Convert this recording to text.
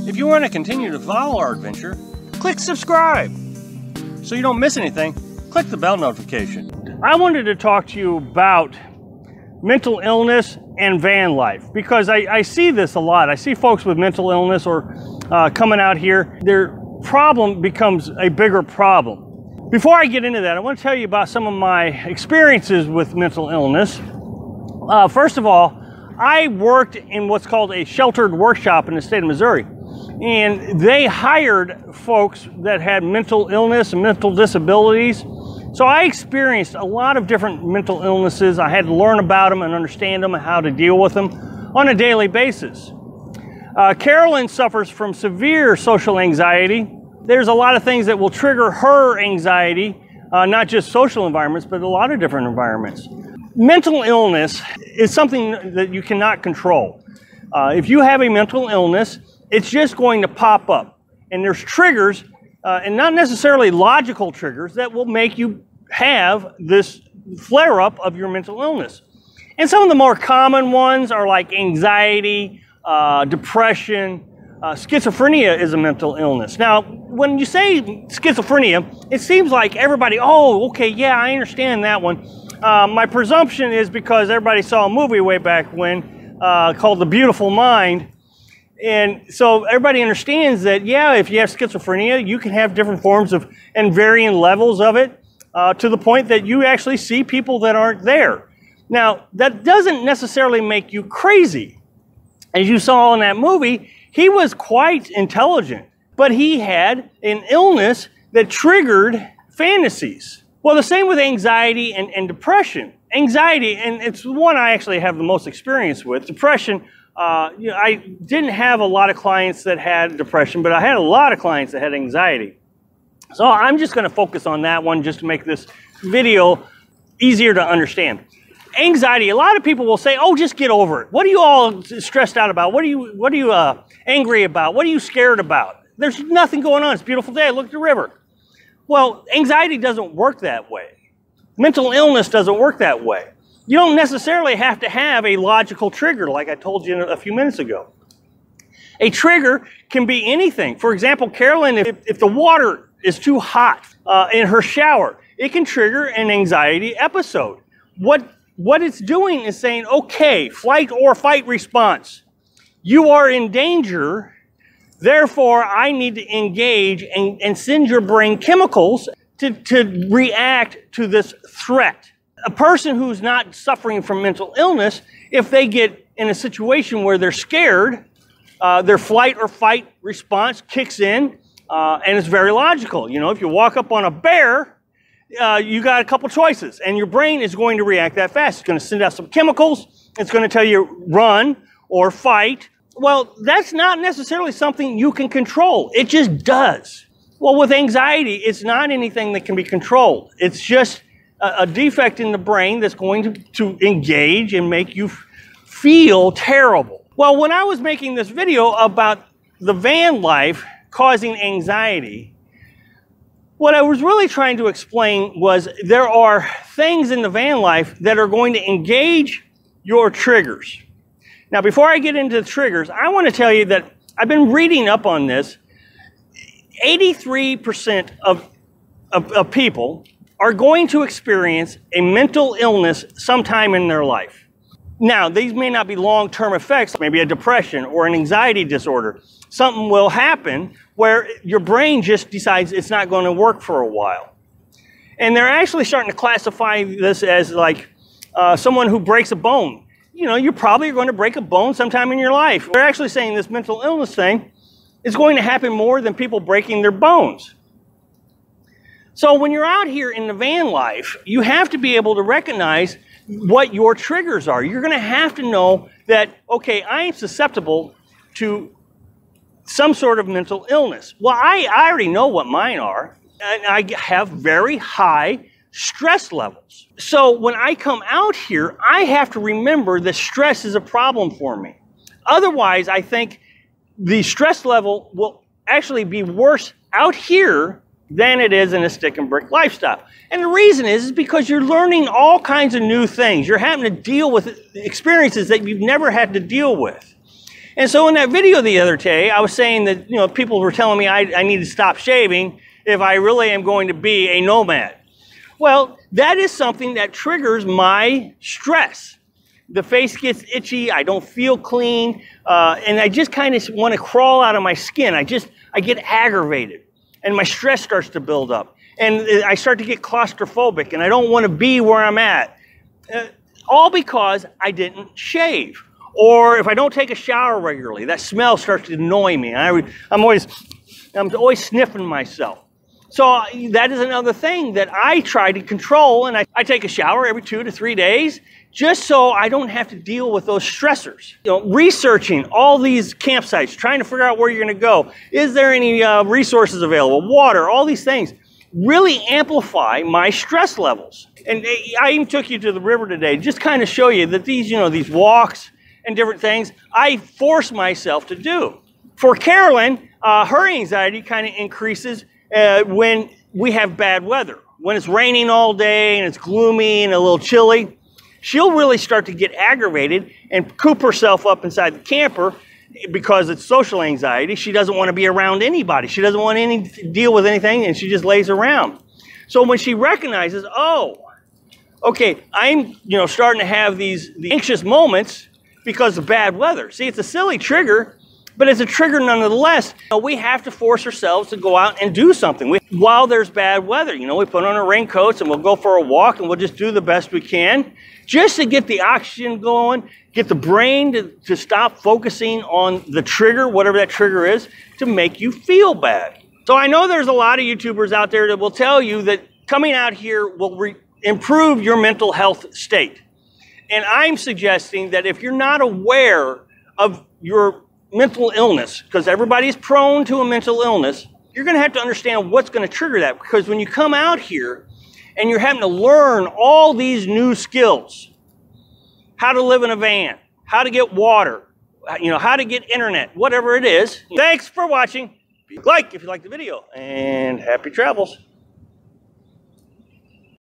If you want to continue to follow our adventure, click subscribe. So you don't miss anything, click the bell notification. I wanted to talk to you about mental illness and van life because I see this a lot. I see folks with mental illness or coming out here, their problem becomes a bigger problem. Before I get into that, I want to tell you about some of my experiences with mental illness. First of all, I worked in what's called a sheltered workshop in the state of Missouri. And they hired folks that had mental illness and mental disabilities. So I experienced a lot of different mental illnesses. I had to learn about them and understand them and how to deal with them on a daily basis. Carolyn suffers from severe social anxiety. There's a lot of things that will trigger her anxiety, not just social environments, but a lot of different environments. Mental illness is something that you cannot control. If you have a mental illness, it's just going to pop up. And there's triggers, and not necessarily logical triggers, that will make you have this flare-up of your mental illness. And some of the more common ones are like anxiety, depression, schizophrenia is a mental illness. Now, when you say schizophrenia, it seems like everybody, oh, okay, yeah, I understand that one. My presumption is because everybody saw a movie way back when called The Beautiful Mind. And so everybody understands that, yeah, if you have schizophrenia, you can have different forms of and varying levels of it to the point that you actually see people that aren't there. Now, that doesn't necessarily make you crazy. As you saw in that movie, he was quite intelligent, but he had an illness that triggered fantasies. Well, the same with anxiety and depression. Anxiety, and it's the one I actually have the most experience with. Depression, I didn't have a lot of clients that had depression, but I had a lot of clients that had anxiety. So I'm just going to focus on that one just to make this video easier to understand. Anxiety, a lot of people will say, oh, just get over it. What are you all stressed out about? What are you angry about? What are you scared about? There's nothing going on. It's a beautiful day. Look at the river. Well, anxiety doesn't work that way. Mental illness doesn't work that way. You don't necessarily have to have a logical trigger like I told you a few minutes ago. A trigger can be anything. For example, Carolyn, if the water is too hot in her shower, it can trigger an anxiety episode. What it's doing is saying, okay, flight or fight response. You are in danger, therefore I need to engage and send your brain chemicals to react to this threat. A person who's not suffering from mental illness, if they get in a situation where they're scared, their flight or fight response kicks in, and it's very logical. You know, if you walk up on a bear, you got a couple choices, and your brain is going to react that fast. It's going to send out some chemicals. It's going to tell you run or fight. Well, that's not necessarily something you can control. It just does. Well, with anxiety, it's not anything that can be controlled. It's just a defect in the brain that's going to engage and make you feel terrible. Well, when I was making this video about the van life causing anxiety, what I was really trying to explain was there are things in the van life that are going to engage your triggers. Now, before I get into the triggers, I want to tell you that I've been reading up on this. 83% of people are going to experience a mental illness sometime in their life. Now, these may not be long-term effects, maybe a depression or an anxiety disorder. Something will happen where your brain just decides it's not going to work for a while. And they're actually starting to classify this as like someone who breaks a bone. You know, you're probably going to break a bone sometime in your life. They're actually saying this mental illness thing is going to happen more than people breaking their bones. So when you're out here in the van life, you have to be able to recognize what your triggers are. You're going to have to know that, okay, I am susceptible to some sort of mental illness. Well, I already know what mine are, and I have very high stress levels. So when I come out here, I have to remember that stress is a problem for me. Otherwise, I think the stress level will actually be worse out here than it is in a stick and brick lifestyle. And the reason is because you're learning all kinds of new things. You're having to deal with experiences that you've never had to deal with. And so in that video the other day, I was saying that, you know, people were telling me I need to stop shaving if I really am going to be a nomad. Well, that is something that triggers my stress. The face gets itchy, I don't feel clean, and I just kind of want to crawl out of my skin. I get aggravated, and my stress starts to build up. And I start to get claustrophobic, and I don't want to be where I'm at. All because I didn't shave. Or if I don't take a shower regularly, that smell starts to annoy me. I'm always sniffing myself. So that is another thing that I try to control, and I take a shower every 2 to 3 days just so I don't have to deal with those stressors. You know, researching all these campsites, trying to figure out where you're going to go. Is there any resources available? Water, all these things really amplify my stress levels. And I even took you to the river today, just kind of show you that these, you know, these walks and different things, I force myself to do. For Carolyn, her anxiety kind of increases when we have bad weather. When it's raining all day and it's gloomy and a little chilly, she'll really start to get aggravated and coop herself up inside the camper because it's social anxiety. She doesn't want to be around anybody. She doesn't want to deal with anything, and she just lays around. So when she recognizes, oh, okay, I'm starting to have these anxious moments because of bad weather. See, it's a silly trigger, but it's a trigger nonetheless. We have to force ourselves to go out and do something. While there's bad weather, we put on our raincoats and we'll go for a walk and we'll just do the best we can just to get the oxygen going, get the brain to stop focusing on the trigger, whatever that trigger is, to make you feel bad. So I know there's a lot of YouTubers out there that will tell you that coming out here will improve your mental health state. And I'm suggesting that if you're not aware of your mental illness, because everybody's prone to a mental illness, you're going to have to understand what's going to trigger that. Because when you come out here and you're having to learn all these new skills, how to live in a van, how to get water, how to get internet, whatever it is. Thanks for watching. Like if you like the video, and happy travels.